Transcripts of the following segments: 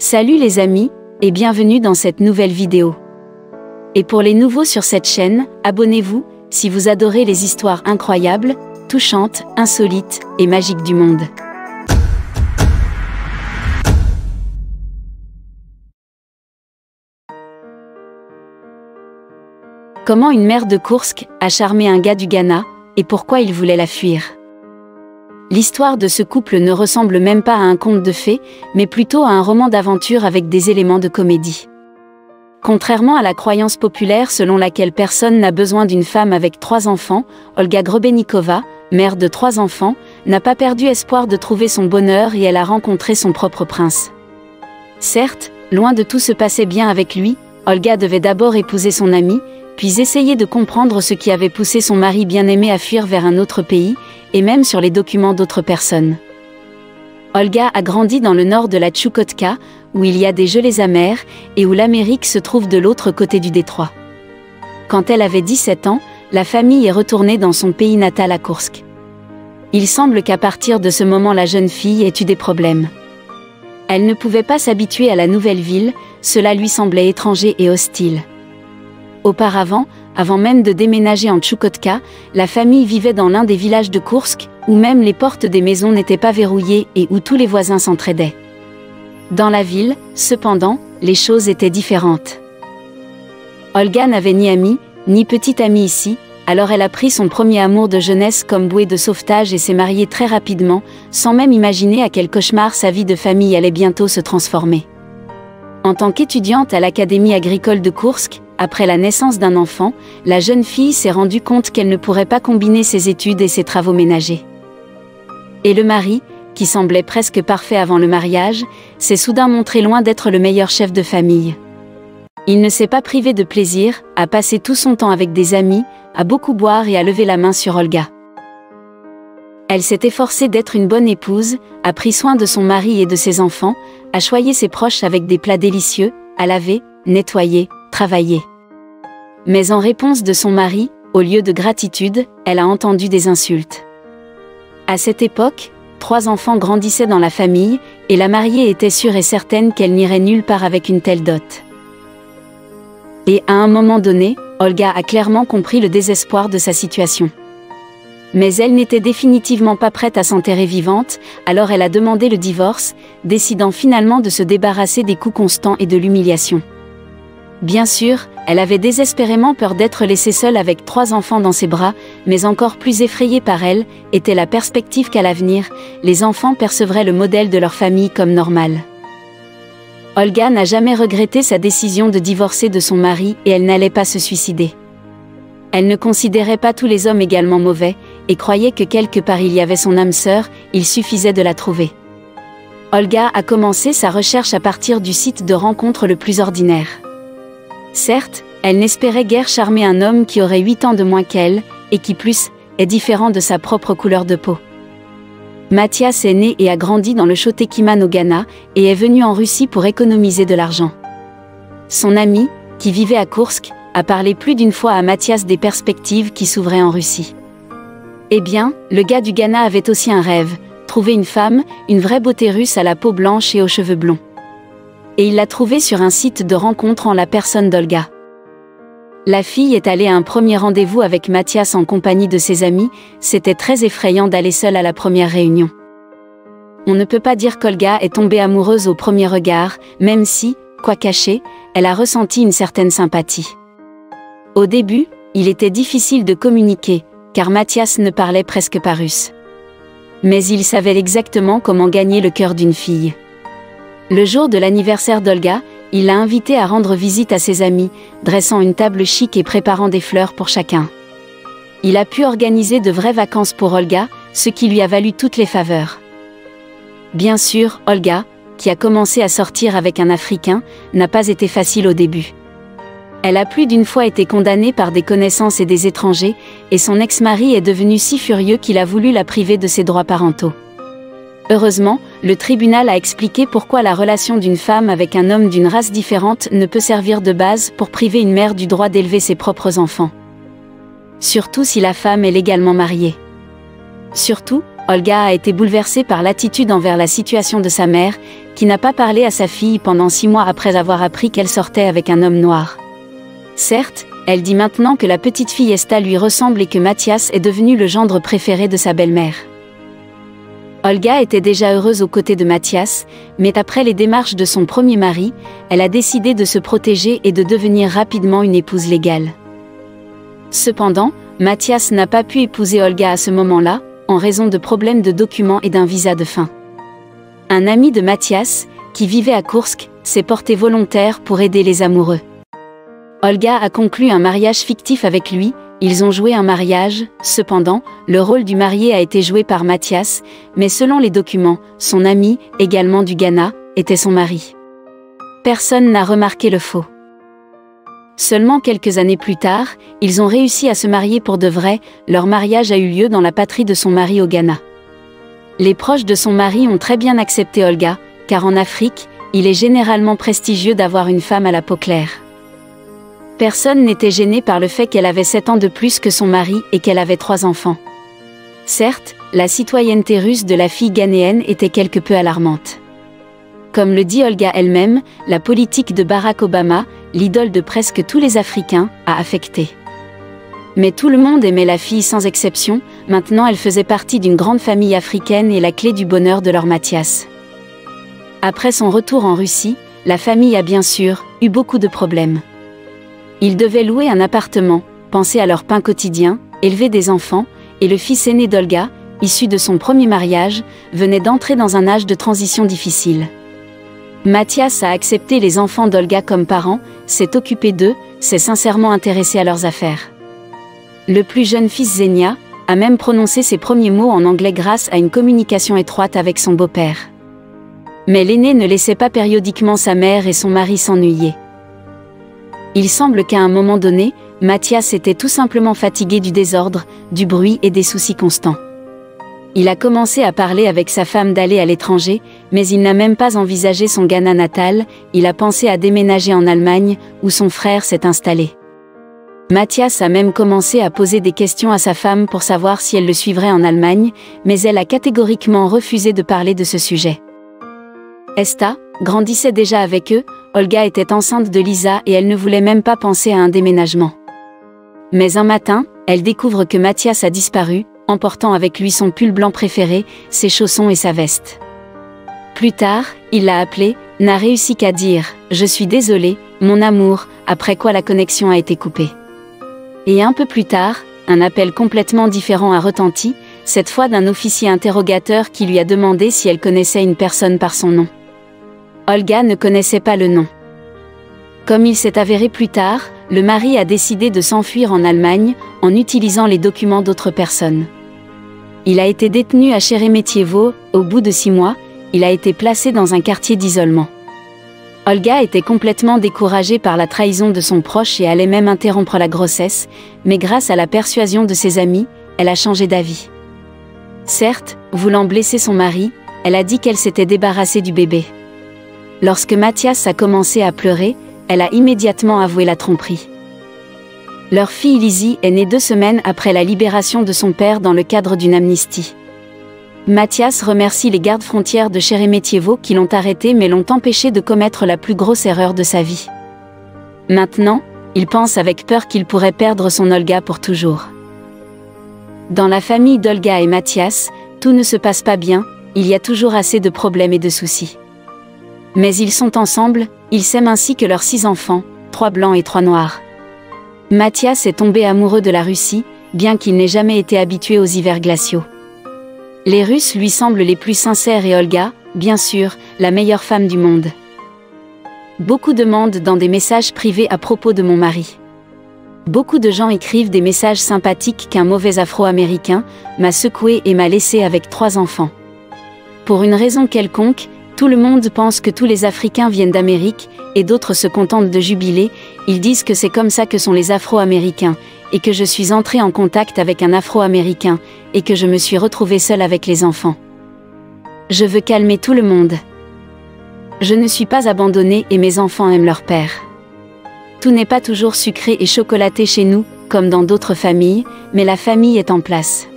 Salut les amis, et bienvenue dans cette nouvelle vidéo. Et pour les nouveaux sur cette chaîne, abonnez-vous, si vous adorez les histoires incroyables, touchantes, insolites et magiques du monde. Comment une mère de Koursk a charmé un gars du Ghana, et pourquoi il voulait la fuir. L'histoire de ce couple ne ressemble même pas à un conte de fées, mais plutôt à un roman d'aventure avec des éléments de comédie. Contrairement à la croyance populaire selon laquelle personne n'a besoin d'une femme avec 3 enfants, Olga Grebennikova, mère de 3 enfants, n'a pas perdu espoir de trouver son bonheur et elle a rencontré son propre prince. Certes, loin de tout se passer bien avec lui, Olga devait d'abord épouser son ami, puis essayer de comprendre ce qui avait poussé son mari bien-aimé à fuir vers un autre pays, et même sur les documents d'autres personnes. Olga a grandi dans le nord de la Tchoukotka, où il y a des gelées amères, et où l'Amérique se trouve de l'autre côté du détroit. Quand elle avait 17 ans, la famille est retournée dans son pays natal à Koursk. Il semble qu'à partir de ce moment la jeune fille ait eu des problèmes. Elle ne pouvait pas s'habituer à la nouvelle ville, cela lui semblait étranger et hostile. Auparavant, avant même de déménager en Tchoukotka, la famille vivait dans l'un des villages de Koursk, où même les portes des maisons n'étaient pas verrouillées et où tous les voisins s'entraidaient. Dans la ville, cependant, les choses étaient différentes. Olga n'avait ni ami, ni petite amie ici, alors elle a pris son premier amour de jeunesse comme bouée de sauvetage et s'est mariée très rapidement, sans même imaginer à quel cauchemar sa vie de famille allait bientôt se transformer. En tant qu'étudiante à l'Académie agricole de Koursk, après la naissance d'un enfant, la jeune fille s'est rendue compte qu'elle ne pourrait pas combiner ses études et ses travaux ménagers. Et le mari, qui semblait presque parfait avant le mariage, s'est soudain montré loin d'être le meilleur chef de famille. Il ne s'est pas privé de plaisir, à passer tout son temps avec des amis, à beaucoup boire et à lever la main sur Olga. Elle s'est efforcée d'être une bonne épouse, a pris soin de son mari et de ses enfants, a choyé ses proches avec des plats délicieux, a lavé, nettoyé, travaillé. Mais en réponse de son mari, au lieu de gratitude, elle a entendu des insultes. À cette époque, 3 enfants grandissaient dans la famille, et la mariée était sûre et certaine qu'elle n'irait nulle part avec une telle dot. Et à un moment donné, Olga a clairement compris le désespoir de sa situation. Mais elle n'était définitivement pas prête à s'enterrer vivante, alors elle a demandé le divorce, décidant finalement de se débarrasser des coups constants et de l'humiliation. Bien sûr, elle avait désespérément peur d'être laissée seule avec 3 enfants dans ses bras, mais encore plus effrayée par elle, était la perspective qu'à l'avenir, les enfants percevraient le modèle de leur famille comme normal. Olga n'a jamais regretté sa décision de divorcer de son mari et elle n'allait pas se suicider. Elle ne considérait pas tous les hommes également mauvais, et croyait que quelque part il y avait son âme sœur, il suffisait de la trouver. Olga a commencé sa recherche à partir du site de rencontre le plus ordinaire. Certes, elle n'espérait guère charmer un homme qui aurait 8 ans de moins qu'elle, et qui plus, est différent de sa propre couleur de peau. Mathias est né et a grandi dans le Chotekiman au Ghana, et est venu en Russie pour économiser de l'argent. Son ami, qui vivait à Koursk, a parlé plus d'une fois à Mathias des perspectives qui s'ouvraient en Russie. Eh bien, le gars du Ghana avait aussi un rêve, trouver une femme, une vraie beauté russe à la peau blanche et aux cheveux blonds. Et il l'a trouvée sur un site de rencontre en la personne d'Olga. La fille est allée à un premier rendez-vous avec Mathias en compagnie de ses amis, c'était très effrayant d'aller seule à la première réunion. On ne peut pas dire qu'Olga est tombée amoureuse au premier regard, même si, quoi cacher, elle a ressenti une certaine sympathie. Au début, il était difficile de communiquer, car Mathias ne parlait presque pas russe. Mais il savait exactement comment gagner le cœur d'une fille. Le jour de l'anniversaire d'Olga, il l'a invitée à rendre visite à ses amis, dressant une table chic et préparant des fleurs pour chacun. Il a pu organiser de vraies vacances pour Olga, ce qui lui a valu toutes les faveurs. Bien sûr, Olga, qui a commencé à sortir avec un Africain, n'a pas été facile au début. Elle a plus d'une fois été condamnée par des connaissances et des étrangers, et son ex-mari est devenu si furieux qu'il a voulu la priver de ses droits parentaux. Heureusement, le tribunal a expliqué pourquoi la relation d'une femme avec un homme d'une race différente ne peut servir de base pour priver une mère du droit d'élever ses propres enfants. Surtout si la femme est légalement mariée. Surtout, Olga a été bouleversée par l'attitude envers la situation de sa mère, qui n'a pas parlé à sa fille pendant 6 mois après avoir appris qu'elle sortait avec un homme noir. Certes, elle dit maintenant que la petite fille Esta lui ressemble et que Mathias est devenu le gendre préféré de sa belle-mère. Olga était déjà heureuse aux côtés de Mathias, mais après les démarches de son premier mari, elle a décidé de se protéger et de devenir rapidement une épouse légale. Cependant, Mathias n'a pas pu épouser Olga à ce moment-là, en raison de problèmes de documents et d'un visa de fin. Un ami de Mathias, qui vivait à Koursk, s'est porté volontaire pour aider les amoureux. Olga a conclu un mariage fictif avec lui, ils ont joué un mariage, cependant, le rôle du marié a été joué par Mathias, mais selon les documents, son ami, également du Ghana, était son mari. Personne n'a remarqué le faux. Seulement quelques années plus tard, ils ont réussi à se marier pour de vrai, leur mariage a eu lieu dans la patrie de son mari au Ghana. Les proches de son mari ont très bien accepté Olga, car en Afrique, il est généralement prestigieux d'avoir une femme à la peau claire. Personne n'était gêné par le fait qu'elle avait 7 ans de plus que son mari et qu'elle avait 3 enfants. Certes, la citoyenneté russe de la fille ghanéenne était quelque peu alarmante. Comme le dit Olga elle-même, la politique de Barack Obama, l'idole de presque tous les Africains, a affecté. Mais tout le monde aimait la fille sans exception, maintenant elle faisait partie d'une grande famille africaine et la clé du bonheur de leur Mathias. Après son retour en Russie, la famille a bien sûr eu beaucoup de problèmes. Ils devaient louer un appartement, penser à leur pain quotidien, élever des enfants, et le fils aîné d'Olga, issu de son premier mariage, venait d'entrer dans un âge de transition difficile. Mathias a accepté les enfants d'Olga comme parents, s'est occupé d'eux, s'est sincèrement intéressé à leurs affaires. Le plus jeune fils Zenia a même prononcé ses premiers mots en anglais grâce à une communication étroite avec son beau-père. Mais l'aîné ne laissait pas périodiquement sa mère et son mari s'ennuyer. Il semble qu'à un moment donné, Mathias était tout simplement fatigué du désordre, du bruit et des soucis constants. Il a commencé à parler avec sa femme d'aller à l'étranger, mais il n'a même pas envisagé son Ghana natal, il a pensé à déménager en Allemagne, où son frère s'est installé. Mathias a même commencé à poser des questions à sa femme pour savoir si elle le suivrait en Allemagne, mais elle a catégoriquement refusé de parler de ce sujet. Esta grandissait déjà avec eux, Olga était enceinte de Lisa et elle ne voulait même pas penser à un déménagement. Mais un matin, elle découvre que Mathias a disparu, emportant avec lui son pull blanc préféré, ses chaussons et sa veste. Plus tard, il l'a appelé, n'a réussi qu'à dire « Je suis désolé, mon amour », après quoi la connexion a été coupée. Et un peu plus tard, un appel complètement différent a retenti, cette fois d'un officier interrogateur qui lui a demandé si elle connaissait une personne par son nom. Olga ne connaissait pas le nom. Comme il s'est avéré plus tard, le mari a décidé de s'enfuir en Allemagne, en utilisant les documents d'autres personnes. Il a été détenu à Sheremetyevo, au bout de 6 mois, il a été placé dans un quartier d'isolement. Olga était complètement découragée par la trahison de son proche et allait même interrompre la grossesse, mais grâce à la persuasion de ses amis, elle a changé d'avis. Certes, voulant blesser son mari, elle a dit qu'elle s'était débarrassée du bébé. Lorsque Mathias a commencé à pleurer, elle a immédiatement avoué la tromperie. Leur fille Lizzie est née 2 semaines après la libération de son père dans le cadre d'une amnistie. Mathias remercie les gardes-frontières de Sheremetyevo qui l'ont arrêté mais l'ont empêché de commettre la plus grosse erreur de sa vie. Maintenant, il pense avec peur qu'il pourrait perdre son Olga pour toujours. Dans la famille d'Olga et Mathias, tout ne se passe pas bien, il y a toujours assez de problèmes et de soucis. Mais ils sont ensemble, ils s'aiment ainsi que leurs 6 enfants, 3 blancs et 3 noirs. Mathias est tombé amoureux de la Russie, bien qu'il n'ait jamais été habitué aux hivers glaciaux. Les Russes lui semblent les plus sincères et Olga, bien sûr, la meilleure femme du monde. Beaucoup demandent dans des messages privés à propos de mon mari. Beaucoup de gens écrivent des messages sympathiques qu'un mauvais Afro-Américain m'a secoué et m'a laissé avec 3 enfants. Pour une raison quelconque, tout le monde pense que tous les Africains viennent d'Amérique, et d'autres se contentent de jubiler, ils disent que c'est comme ça que sont les Afro-Américains, et que je suis entrée en contact avec un Afro-Américain, et que je me suis retrouvée seule avec les enfants. Je veux calmer tout le monde. Je ne suis pas abandonnée et mes enfants aiment leur père. Tout n'est pas toujours sucré et chocolaté chez nous, comme dans d'autres familles, mais la famille est en place.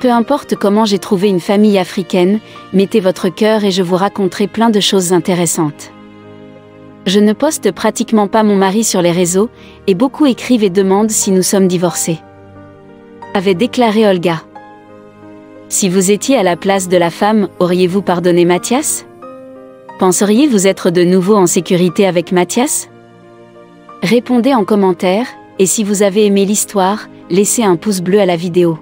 Peu importe comment j'ai trouvé une famille africaine, mettez votre cœur et je vous raconterai plein de choses intéressantes. Je ne poste pratiquement pas mon mari sur les réseaux, et beaucoup écrivent et demandent si nous sommes divorcés. Avait déclaré Olga. Si vous étiez à la place de la femme, auriez-vous pardonné Mathias? Penseriez-vous être de nouveau en sécurité avec Mathias? Répondez en commentaire, et si vous avez aimé l'histoire, laissez un pouce bleu à la vidéo.